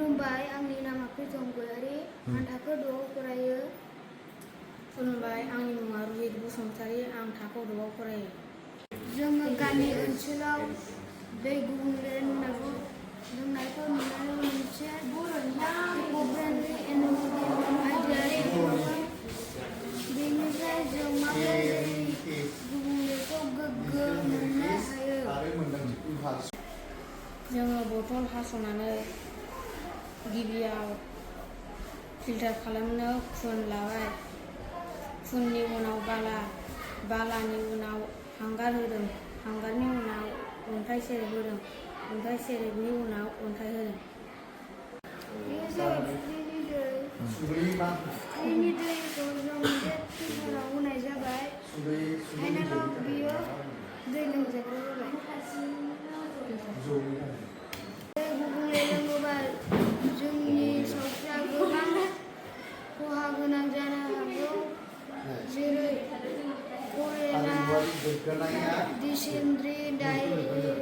खुलुमबाय आंनि नामा प्रितम गयारी आं थाखो 2आव फरायो। खुलुमबाय आंनि मुङा रुहित बसुमतारी आं थाखो 2आव फरायो। जोङो गामि ओनसोलाव दै गुबुंले लोंनायखौ नुनानै मोनसे इक'-फ्रेन्डलि आइडियानि बेनिफ्राय जों माबोरै दै गुबुंलेखौ गोग्गो मोननो हायो। जोङो बथल हास'नानै गिबियाव फिल्टार खालामनो खुन लाबाय, खुननि उनाव बालानि उनाव हांगार होदों, हांगारनि उनाव अन्थाइ सेरेब होदों, अन्थाइ सेरेबनि उनाव अन्थाइ होदों। बेयो जाबाय फुख्रिनि दैखौ जों बे फिल्टाराव होनाय जाबाय। फाइनालाव बियो दै लोंजाग्रा जाबाय। दै गुबुंले लोङोबा जोंनि सावस्रिया गोबां खहा गोनां जानो हागौ, जेरै कलेरा, डिसेन्ट्रि, डायरिया,